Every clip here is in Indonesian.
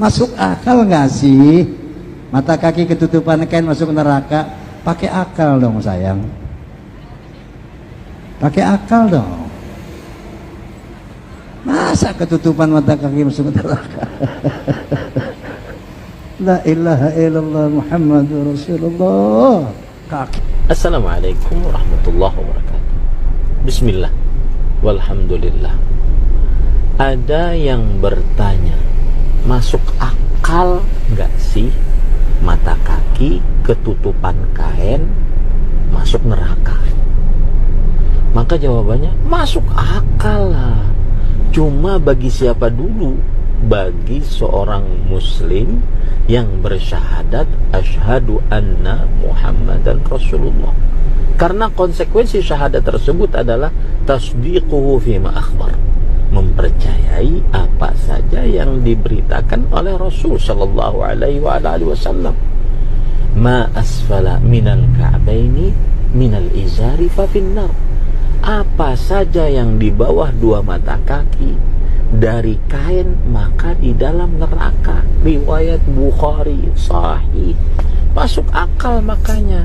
Masuk akal nggak sih? Mata kaki ketutupan kain masuk neraka? Pakai akal dong sayang. Pakai akal dong. Masa ketutupan mata kaki masuk neraka? La ilaha illallah Muhammadur Rasulullah. Kaki. Assalamualaikum warahmatullahi wabarakatuh. Bismillah. Walhamdulillah. Ada yang bertanya, masuk akal nggak sih mata kaki ketutupan kain masuk neraka? Maka jawabannya masuk akal lah. Cuma bagi siapa dulu? Bagi seorang muslim yang bersyahadat asyhadu anna Muhammadan Rasulullah. Karena konsekuensi syahadat tersebut adalah tasdiquhu fima akhbar, mempercayai apa saja yang diberitakan oleh Rasul sallallahu alaihi wasallam. Ma asfala minal ka'baini minal izari fa finnar. Apa saja yang di bawah dua mata kaki dari kain maka di dalam neraka. Riwayat Bukhari sahih. Masuk akal makanya.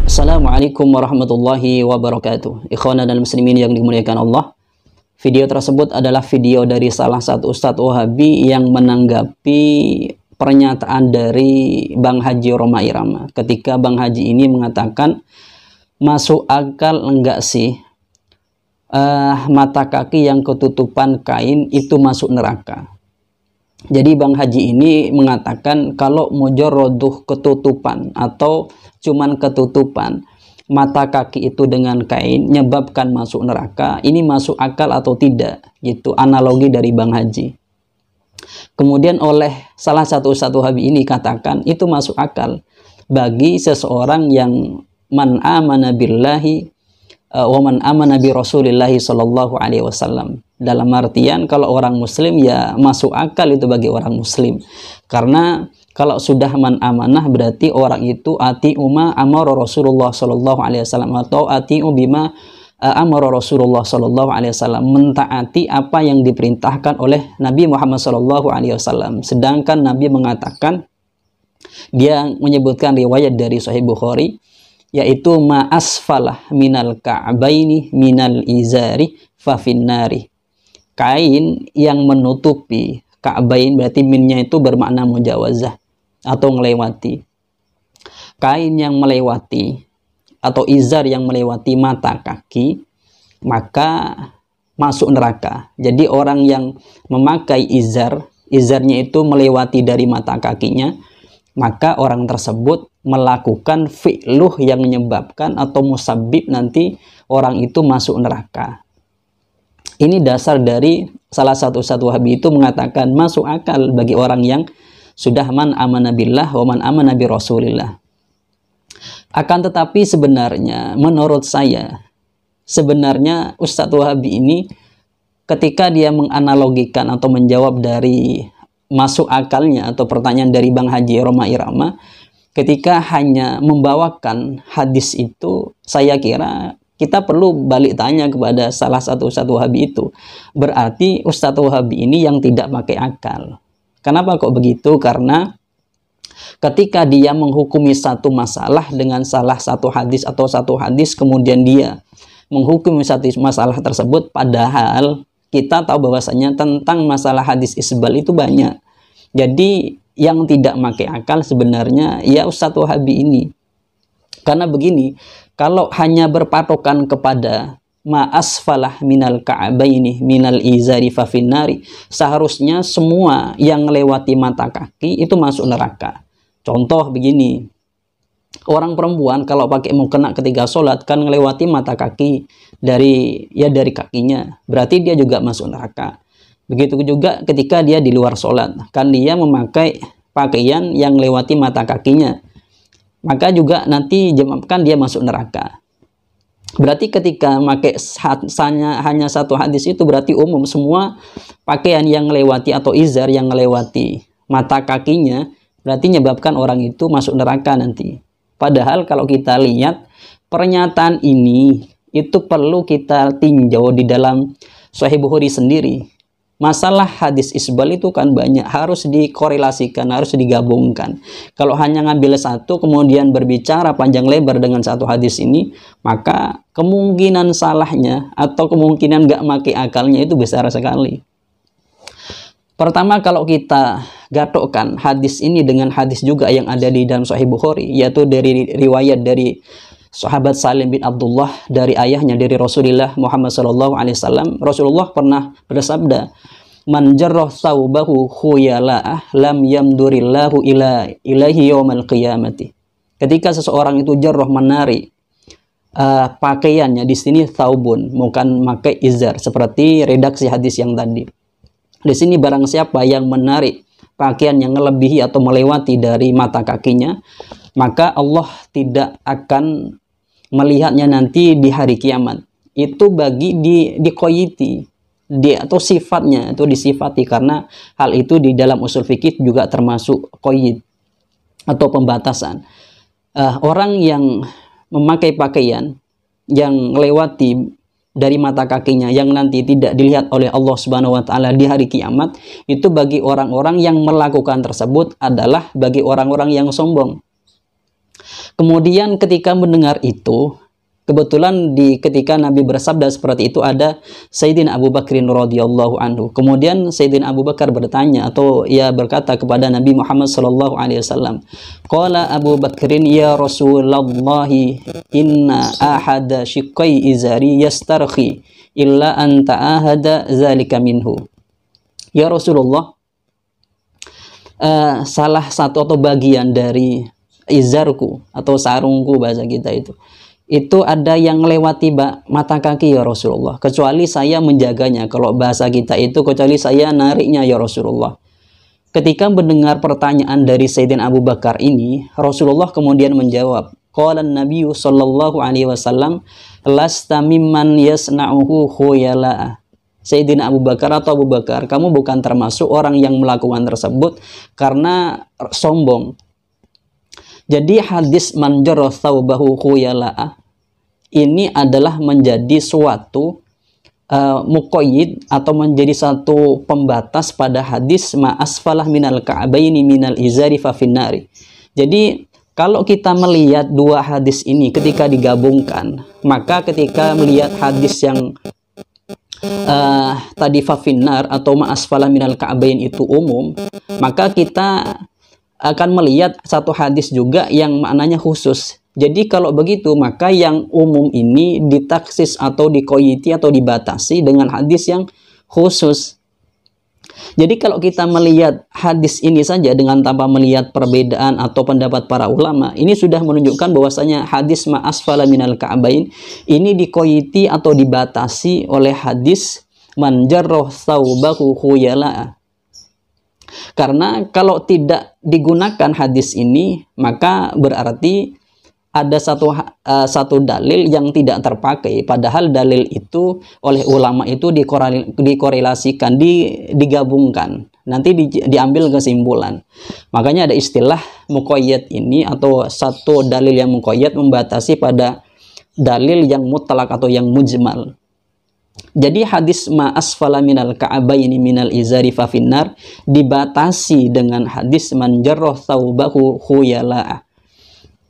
Assalamualaikum warahmatullahi wabarakatuh. Ikhwana dan muslimin yang dimuliakan Allah. Video tersebut adalah video dari salah satu Ustadz Wahabi yang menanggapi pernyataan dari Bang Haji Roma Irama. Ketika Bang Haji ini mengatakan, masuk akal enggak sih mata kaki yang ketutupan kain itu masuk neraka? Jadi Bang Haji ini mengatakan kalau mujarraduh ketutupan atau cuman ketutupan mata kaki itu dengan kain menyebabkan masuk neraka, ini masuk akal atau tidak? Gitu analogi dari Bang Haji. Kemudian oleh salah satu Ustadz Wahabi ini katakan itu masuk akal bagi seseorang yang man amana billahi wa man amana bi rasulillahi sallallahu alaihi wasallam. Dalam artian kalau orang muslim ya masuk akal itu bagi orang muslim. Karena kalau sudah man amanah berarti orang itu ati'u ma amara Rasulullah sallallahu alaihi wasallam atau ati'u bima amara Rasulullah sallallahu alaihi wasallam, mentaati apa yang diperintahkan oleh Nabi Muhammad sallallahu alaihi wasallam. Sedangkan Nabi mengatakan, dia menyebutkan riwayat dari Sahih Bukhari, yaitu ma asfalah minal ka'baini minal izari fa finnari. Kain yang menutupi ka'bain, berarti minnya itu bermakna mujawazah atau melewati. Kain yang melewati atau izar yang melewati mata kaki maka masuk neraka. Jadi orang yang memakai izarnya itu melewati dari mata kakinya, maka orang tersebut melakukan fi'luh yang menyebabkan atau musabbib nanti orang itu masuk neraka. Ini dasar dari salah satu Ustadz Wahabi itu mengatakan masuk akal bagi orang yang sudah man amana billah wa man amana bi rasulillah. Akan tetapi sebenarnya menurut saya, sebenarnya Ustadz Wahabi ini ketika dia menganalogikan atau menjawab dari masuk akalnya atau pertanyaan dari Bang Haji Roma Irama, ketika hanya membawakan hadis itu, saya kira kita perlu balik tanya kepada salah satu Ustadz Wahabi itu. Berarti Ustadz Wahabi ini yang tidak pakai akal. Kenapa kok begitu? Karena ketika dia menghukumi satu masalah dengan salah satu hadis atau satu hadis, kemudian dia menghukumi satu masalah tersebut, padahal kita tahu bahwasanya tentang masalah hadis isbal itu banyak. Jadi yang tidak pakai akal sebenarnya ya Ustadz Wahabi ini. Karena begini, kalau hanya berpatokan kepada ma asfalah minal ka'baini minal izari fa finnari, seharusnya semua yang melewati mata kaki itu masuk neraka. Contoh begini, orang perempuan kalau pakai mukena ketika sholat kan melewati mata kaki dari kakinya, berarti dia juga masuk neraka. Begitu juga ketika dia di luar sholat, kan dia memakai pakaian yang melewati mata kakinya, maka juga nanti kan dia masuk neraka. Berarti ketika pakai hanya satu hadis itu berarti umum, semua pakaian yang melewati atau izar yang melewati mata kakinya berarti menyebabkan orang itu masuk neraka nanti. Padahal kalau kita lihat pernyataan ini itu perlu kita tinjau di dalam Sahih Bukhari sendiri. Masalah hadis isbal itu kan banyak, harus dikorelasikan, harus digabungkan. Kalau hanya ngambil satu kemudian berbicara panjang lebar dengan satu hadis ini, maka kemungkinan salahnya atau kemungkinan nggak make akalnya itu besar sekali. Pertama, kalau kita gatokkan hadis ini dengan hadis juga yang ada di dalam Sahih Bukhari, yaitu dari riwayat dari sahabat Salim bin Abdullah dari ayahnya dari Rasulullah Muhammad SAW. Rasulullah pernah bersabda, "Man jarrah thawbahu khuyala'ah lam yamdurillahu ilaihi yaumal qiyamati." Ketika seseorang itu jarrah menarik pakaiannya, di sini thawbun, bukan pakai izar seperti redaksi hadis yang tadi. Di sini barang siapa yang menarik pakaian yang melebihi atau melewati dari mata kakinya, maka Allah tidak akan melihatnya nanti di hari kiamat. Itu bagi dikoyiti atau sifatnya itu disifati, karena hal itu di dalam usul fikih juga termasuk koyit atau pembatasan. Orang yang memakai pakaian yang melewati dari mata kakinya yang nanti tidak dilihat oleh Allah Subhanahu wa taala di hari kiamat, itu bagi orang-orang yang melakukan tersebut adalah bagi orang-orang yang sombong. Kemudian ketika mendengar itu, kebetulan ketika Nabi bersabda seperti itu ada Sayyidina Abu Bakrin radhiyallahu anhu. Kemudian Sayyidina Abu Bakar bertanya atau ia berkata kepada Nabi Muhammad sallallahu alaihi wasallam, qala Abu Bakrin ya Rasulullah, inna ahada shiqqai izari yastarhi illa an ta'ahada zalika minhu. Ya Rasulullah, salah satu atau bagian dari izarku atau sarungku bahasa kita itu ada yang melewati mata kaki ya Rasulullah, kecuali saya menjaganya. Kalau bahasa kita itu kecuali saya nariknya ya Rasulullah. Ketika mendengar pertanyaan dari Sayyidina Abu Bakar ini, Rasulullah kemudian menjawab, qala an-nabiy sallallahu alaihi wasallam lasta mimman yasna'uhu khuyala'a. Sayyidina Abu Bakar atau Abu Bakar, kamu bukan termasuk orang yang melakukan tersebut karena sombong. Jadi hadis man jarra thawbahu khuyala'a ini adalah menjadi suatu muqayyid atau menjadi satu pembatas pada hadis ma asfalah minal ka'baini minal izari fa finnari. Jadi kalau kita melihat dua hadis ini ketika digabungkan, maka ketika melihat hadis yang tadi fa finnar atau ma asfalah minal ka'bain itu umum, maka kita akan melihat satu hadis juga yang maknanya khusus. Jadi kalau begitu, maka yang umum ini ditaksis atau dikoyiti atau dibatasi dengan hadis yang khusus. Jadi kalau kita melihat hadis ini saja dengan tanpa melihat perbedaan atau pendapat para ulama, ini sudah menunjukkan bahwasanya hadis ma asfala minal ka'bain ini dikoyiti atau dibatasi oleh hadis man jarrah thawbahu khuyala'a. Karena kalau tidak digunakan hadis ini, maka berarti ada satu dalil yang tidak terpakai. Padahal dalil itu oleh ulama itu dikorelasikan, digabungkan. Nanti diambil kesimpulan. Makanya ada istilah muqayyad ini, atau satu dalil yang muqayyad membatasi pada dalil yang mutlak atau yang mujmal. Jadi hadis ma asfala minal ka'baini minal izari fa finnar dibatasi dengan hadis man jarrah thawbahu khuyala'a.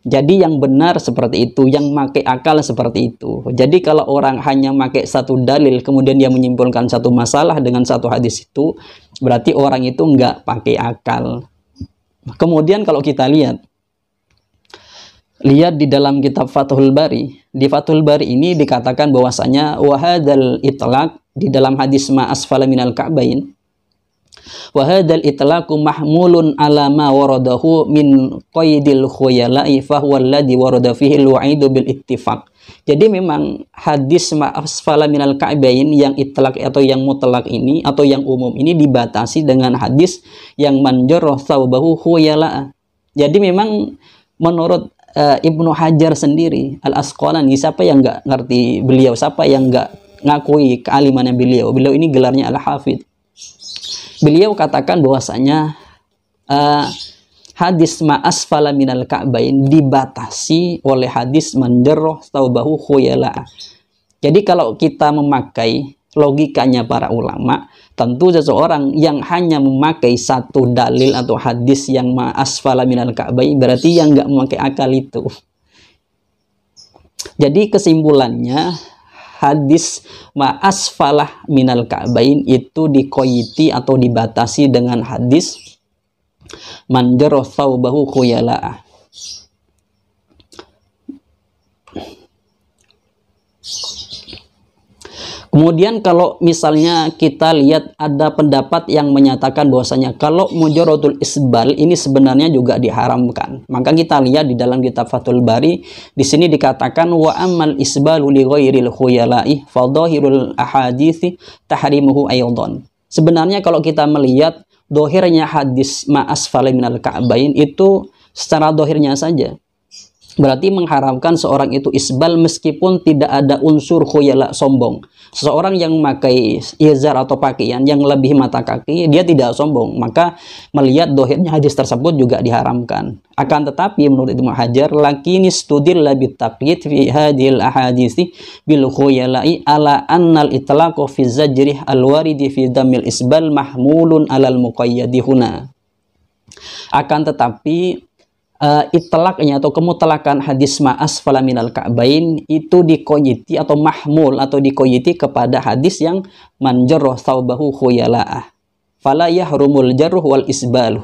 Jadi yang benar seperti itu, yang pakai akal seperti itu. Jadi kalau orang hanya pakai satu dalil kemudian dia menyimpulkan satu masalah dengan satu hadis itu, berarti orang itu enggak pakai akal. Kemudian kalau kita lihat di dalam kitab Fathul Bari. Di Fathul Bari ini dikatakan bahwasanya wahadal itlaq di dalam hadis ma asfala minal ka'bain. Wahadal itlaqu mahmulun ala ma waradahu min qaidil khuyala'i fa huwa alladhi warada fihi al-wa'idu bil ittifaq. Jadi memang hadis ma asfala minal ka'bain yang itlaq atau yang mutlak ini atau yang umum ini dibatasi dengan hadis yang man jarrah thawbahu khuyala'a. Jadi memang menurut Ibnu Hajar sendiri Al-Asqalani, siapa yang nggak ngerti beliau, siapa yang nggak ngakui kealimannya beliau ini gelarnya Al-Hafidh. Beliau katakan bahwasanya hadis ma asfala minal ka'bain dibatasi oleh hadis man jarrah thawbahu khuyala'a. Jadi kalau kita memakai logikanya para ulama, Tentu seseorang yang hanya memakai satu dalil atau hadis yang ma asfala minal ka'bain berarti yang nggak memakai akal itu. Jadi kesimpulannya hadis ma asfalah minal ka'bain itu dikoyiti atau dibatasi dengan hadis man jarra thawbahu khuyala'ah. Kemudian kalau misalnya kita lihat ada pendapat yang menyatakan bahwasanya kalau mujarradul isbal ini sebenarnya juga diharamkan. Maka kita lihat di dalam kitab Fathul Bari di sini dikatakan wa ammal isbalu li ghairil khuyala'i fa dhahirul ahadithi tahrimuhu aydan. Sebenarnya kalau kita melihat dohirnya hadis ma asfala minal ka'bain itu secara dohirnya saja berarti mengharamkan seorang itu isbal meskipun tidak ada unsur khuyala, sombong. Seseorang yang memakai izar atau pakaian yang lebih mata kaki, dia tidak sombong. Maka melihat dohirnya hadis tersebut juga diharamkan. Akan tetapi menurut Ibnu Hajar, lakini studilla bitaqyid fi hadhil ahaditsi bil khuyala'i ala annal itlaqu fi zajrih al-waridi fi damil isbal mahmulun alal muqayyadi huna. Akan tetapi itlaqnya atau kemutlakan hadis ma asfala minal ka'bain itu dikoyiti atau mahmul atau dikoyiti kepada hadis yang man jarra thawbahu khuyala'ah fala yahrumul jarruh wal isbaluh.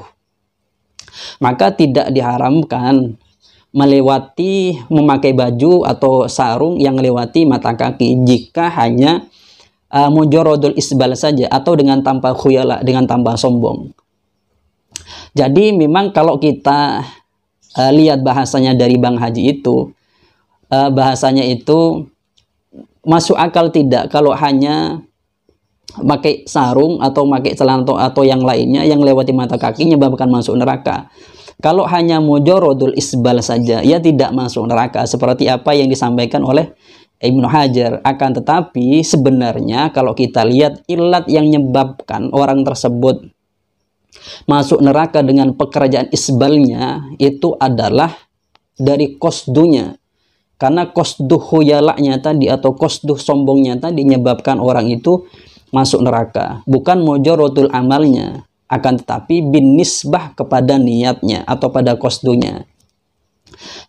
Maka tidak diharamkan melewati memakai baju atau sarung yang melewati mata kaki jika hanya mujarradul isbal saja atau dengan tanpa khuyala, dengan tanpa sombong. Jadi memang kalau kita lihat bahasanya dari Bang Haji itu, bahasanya itu masuk akal tidak kalau hanya pakai sarung atau pakai celana atau yang lainnya yang lewati mata kaki menyebabkan masuk neraka. Kalau hanya mujarradul isbal saja, ya tidak masuk neraka seperti apa yang disampaikan oleh Ibnu Hajar. Akan tetapi sebenarnya kalau kita lihat ilat yang menyebabkan orang tersebut masuk neraka dengan pekerjaan isbalnya itu adalah dari qasdunya. Karena qasduh khuyala'nya tadi atau qasduh sombongnya tadi menyebabkan orang itu masuk neraka. Bukan mujarradul amalnya, akan tetapi bin nisbah kepada niatnya atau pada qasdunya.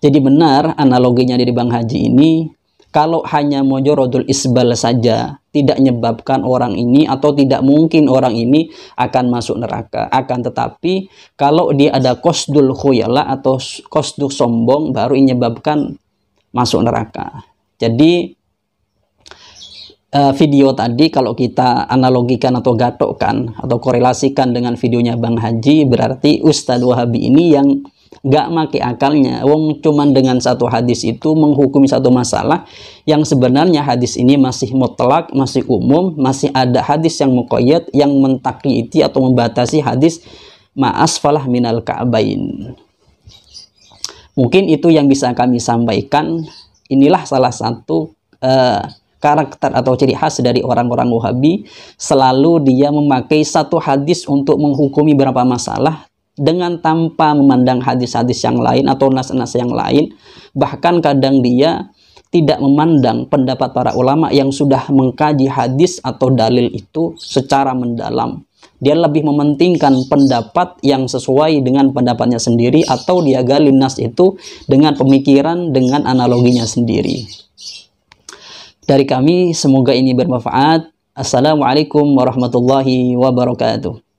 Jadi benar analoginya dari Bang Haji ini, kalau hanya mujarradul isbal saja tidak menyebabkan orang ini atau tidak mungkin orang ini akan masuk neraka. Akan tetapi kalau dia ada qasdul khuyala atau qasdul sombong baru menyebabkan masuk neraka. Jadi video tadi kalau kita analogikan atau gatokkan atau korelasikan dengan videonya Bang Haji, berarti Ustadz Wahabi ini yang nggak make akalnya. Wong cuman dengan satu hadis itu menghukumi satu masalah yang sebenarnya hadis ini masih mutlak, masih umum, masih ada hadis yang muqayyad yang mentakyiti atau membatasi hadis ma asfalah minal ka'bain. Mungkin itu yang bisa kami sampaikan. Inilah salah satu karakter atau ciri khas dari orang-orang Wahabi, selalu dia memakai satu hadis untuk menghukumi beberapa masalah dengan tanpa memandang hadis-hadis yang lain atau nas-nas yang lain. Bahkan kadang dia tidak memandang pendapat para ulama yang sudah mengkaji hadis atau dalil itu secara mendalam. Dia lebih mementingkan pendapat yang sesuai dengan pendapatnya sendiri, atau dia gali nas itu dengan pemikiran, dengan analoginya sendiri. Dari kami, semoga ini bermanfaat. Assalamualaikum warahmatullahi wabarakatuh.